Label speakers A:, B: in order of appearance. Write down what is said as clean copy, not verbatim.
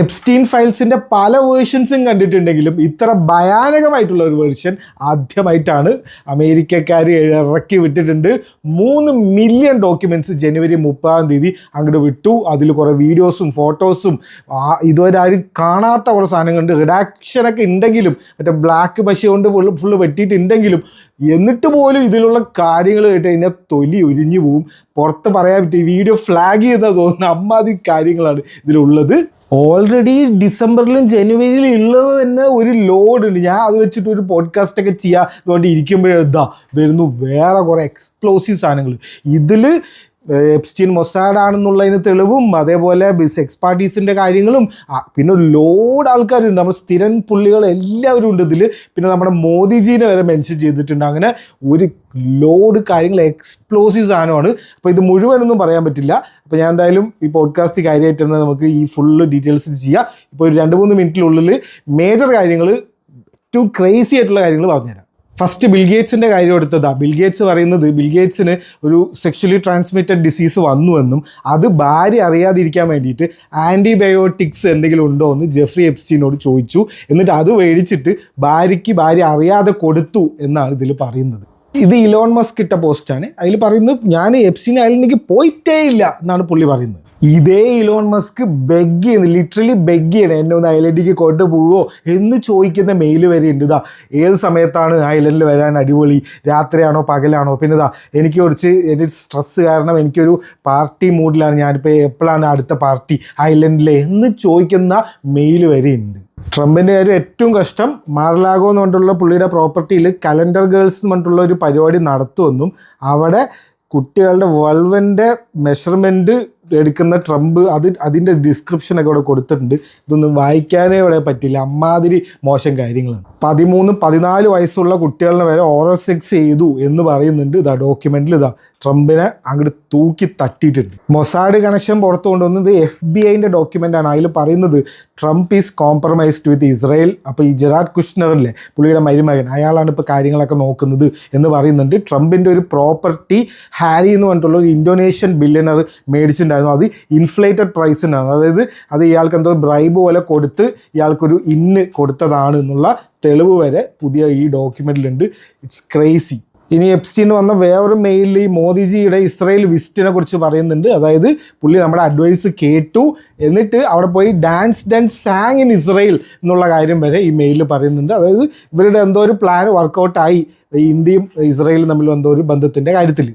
A: Epstein ഫയൽസിൻ്റെ പല വേർഷൻസും കണ്ടിട്ടുണ്ടെങ്കിലും ഇത്ര ഭയാനകമായിട്ടുള്ള ഒരു വേർഷൻ ആദ്യമായിട്ടാണ് അമേരിക്കക്കാർ ഇറക്കി വിട്ടിട്ടുണ്ട്. 3 മില്യൺ ഡോക്യുമെൻറ്റ്സ് ജനുവരി 30 അങ്ങോട്ട് വിട്ടു. അതിൽ കുറേ വീഡിയോസും ഫോട്ടോസും ഇതുവരെ ആരും കാണാത്ത കുറേ സാധനങ്ങളുണ്ട്. റിഡാക്ഷനൊക്കെ ഉണ്ടെങ്കിലും മറ്റേ ബ്ലാക്ക് മഷി കൊണ്ട് ഫുള്ള് വെട്ടിയിട്ടുണ്ടെങ്കിലും എന്നിട്ട് പോലും ഇതിലുള്ള കാര്യങ്ങൾ കേട്ട് കഴിഞ്ഞാൽ തൊലി ഉരിഞ്ഞു പോവും. പുറത്ത് പറയാൻ പറ്റും, വീഡിയോ ഫ്ലാഗ് ചെയ്താൽ തോന്നുന്ന അമ്മാതി കാര്യങ്ങളാണ് ഇതിലുള്ളത്. ഓൾറെഡി ഡിസംബറിലും ജനുവരിയിലും ഉള്ളത് തന്നെ ഒരു ലോഡ് ഉണ്ട്. ഞാൻ അത് വെച്ചിട്ട് ഒരു പോഡ്കാസ്റ്റൊക്കെ ചെയ്യാൻ വേണ്ടി ഇരിക്കുമ്പോഴെന്താ വരുന്നു വേറെ കുറേ എക്സ്പ്ലോസീവ് സാധനങ്ങൾ. ഇതിൽ എപ്സ്റ്റീൻ മൊസാഡാണെന്നുള്ളതിന് തെളിവും അതേപോലെ സെക്സ് പാർട്ടീസിൻ്റെ കാര്യങ്ങളും പിന്നെ ലോഡ് ആൾക്കാരുണ്ട്. നമ്മൾ സ്ഥിരം പുള്ളികൾ എല്ലാവരും ഉണ്ട് ഇതിൽ. പിന്നെ നമ്മുടെ മോദിജീനെ വരെ മെൻഷൻ ചെയ്തിട്ടുണ്ട്. അങ്ങനെ ഒരു ലോഡ് കാര്യങ്ങൾ എക്സ്പ്ലോസീവ് സാധനമാണ്. അപ്പോൾ ഇത് മുഴുവനൊന്നും പറയാൻ പറ്റില്ല. അപ്പോൾ ഞാൻ എന്തായാലും ഈ പോഡ്കാസ്റ്റ് കാര്യമായിട്ട് തന്നെ നമുക്ക് ഈ ഫുള്ള് ഡീറ്റെയിൽസ് ചെയ്യാം. ഇപ്പോൾ ഒരു 2-3 മിനിറ്റിനുള്ളിൽ മേജർ കാര്യങ്ങൾ, ഏറ്റവും ക്രേസി ആയിട്ടുള്ള കാര്യങ്ങൾ പറഞ്ഞുതരാം. ഫസ്റ്റ് ബിൽഗേറ്റ്സിൻ്റെ കാര്യം എടുത്തതാണ്. ബിൽഗേറ്റ്സ് പറയുന്നത് ബിൽഗേറ്റ്സിന് ഒരു സെക്ഷലി ട്രാൻസ്മിറ്റഡ് ഡിസീസ് വന്നുവെന്നും അത് ഭാര്യ അറിയാതിരിക്കാൻ വേണ്ടിയിട്ട് ആൻറ്റിബയോട്ടിക്സ് എന്തെങ്കിലും ഉണ്ടോ എന്ന് ജെഫ്രി എപ്സ്റ്റീനോട് ചോദിച്ചു. എന്നിട്ട് അത് മേടിച്ചിട്ട് ഭാര്യ അറിയാതെ കൊടുത്തു എന്നാണ് ഇതിൽ പറയുന്നത്. ഇത് ഇലോൺ മസ്ക് ഇട്ട പോസ്റ്റാണ്. അതിൽ പറയുന്നത് ഞാൻ എപ്സ്റ്റീൻ ഐലൻഡിലേക്ക് പോയിട്ടേ ഇല്ല എന്നാണ് പുള്ളി പറയുന്നത്. ഇതേ ഇലോൺ മസ്ക് ബെഗ് ചെയ്യുന്നു, ലിറ്ററലി ബെഗ് ചെയ്യണം, എന്നെ ഒന്ന് ഐലൻഡിലേക്ക് കൊണ്ടുപോകുമോ എന്ന് ചോദിക്കുന്ന മെയിൽ വരെ ഉണ്ട്. ഇതാ ഏത് സമയത്താണ് ഐലൻഡിൽ വരാൻ അടിപൊളി, രാത്രിയാണോ പകലാണോ, പിന്നെ ഇതാ എനിക്ക് കുറച്ച് എൻ്റെ സ്ട്രെസ്സ് കാരണം എനിക്കൊരു പാർട്ടി മൂഡിലാണ്, ഞാനിപ്പോൾ എപ്പോഴാണ് അടുത്ത പാർട്ടി ഐലൻഡിൽ എന്ന് ചോദിക്കുന്ന മെയിൽ വരെ ഉണ്ട്. ട്രംപിൻ്റെ കാര്യം ഏറ്റവും കഷ്ടം. മാർലാഗോ എന്ന് പറഞ്ഞിട്ടുള്ള പുള്ളിയുടെ പ്രോപ്പർട്ടിയിൽ കലണ്ടർ ഗേൾസ് എന്ന് പറഞ്ഞിട്ടുള്ള ഒരു പരിപാടി നടത്തുമെന്നും അവിടെ കുട്ടികളുടെ വൾവൻ്റെ മെഷർമെൻറ്റ് എടുക്കുന്ന ട്രംപ് അതിൻ്റെ ഡിസ്ക്രിപ്ഷനൊക്കെ ഇവിടെ കൊടുത്തിട്ടുണ്ട്. ഇതൊന്നും വായിക്കാനേ ഇവിടെ പറ്റില്ല, അമ്മാതിരി മോശം കാര്യങ്ങളാണ്. 13-14 വയസ്സുള്ള കുട്ടികളിനെ വരെ ഓറൽ സെക്സ് ചെയ്തു എന്ന് പറയുന്നുണ്ട്. ഇതാ ഡോക്യുമെൻറ്റിൽ ഇതാ ട്രംപിനെ അങ്ങോട്ട് തൂക്കി തട്ടിയിട്ടുണ്ട്. മൊസാഡ് കണക്ഷൻ പുറത്തു കൊണ്ടുവന്നത് FBI ഡോക്യുമെൻ്റാണ്. അതിൽ പറയുന്നത് Trump is compromised with Israel. അപ്പോൾ ഈ ജെറാഡ് കുഷ്നറില്ലേ, പുള്ളിയുടെ മരുമകൻ, അയാളാണ് ഇപ്പോൾ കാര്യങ്ങളൊക്കെ നോക്കുന്നത് എന്ന് പറയുന്നുണ്ട്. ട്രംപിൻ്റെ ഒരു പ്രോപ്പർട്ടി ഹാരി എന്ന് പറഞ്ഞിട്ടുള്ള ഒരു ഇന്തോനേഷ്യൻ ബില്യണർ മേടിച്ചിട്ടുണ്ടായിരുന്നു. അത് ഇൻഫ്ലേറ്റഡ് പ്രൈസിനാണ്. അതായത് അത് ഇയാൾക്ക് എന്തോ ബ്രൈബ് പോലെ കൊടുത്ത് ഇയാൾക്കൊരു കൊടുത്തതാണ് എന്നുള്ള തെളിവ് വരെ പുതിയ ഈ ഡോക്യുമെൻറ്റിലുണ്ട്. It's crazy. ഇനി എപ്സ്റ്റീന് വന്ന വേറൊരു മെയിലിൽ ഈ മോദിജിയുടെ ഇസ്രായേൽ വിസിറ്റിനെ കുറിച്ച് പറയുന്നുണ്ട്. അതായത് പുള്ളി നമ്മുടെ അഡ്വൈസ് കേട്ടു, എന്നിട്ട് അവിടെ പോയി ഡാൻസ് സാങ് ഇൻ ഇസ്രായേൽ എന്നുള്ള കാര്യം വരെ ഈ മെയിലിൽ പറയുന്നുണ്ട്. അതായത് ഇവരുടെ എന്തോ ഒരു പ്ലാൻ വർക്കൗട്ടായി ഇന്ത്യയും ഇസ്രായേലും തമ്മിൽ എന്തോ ഒരു ബന്ധത്തിൻ്റെ കാര്യത്തിൽ.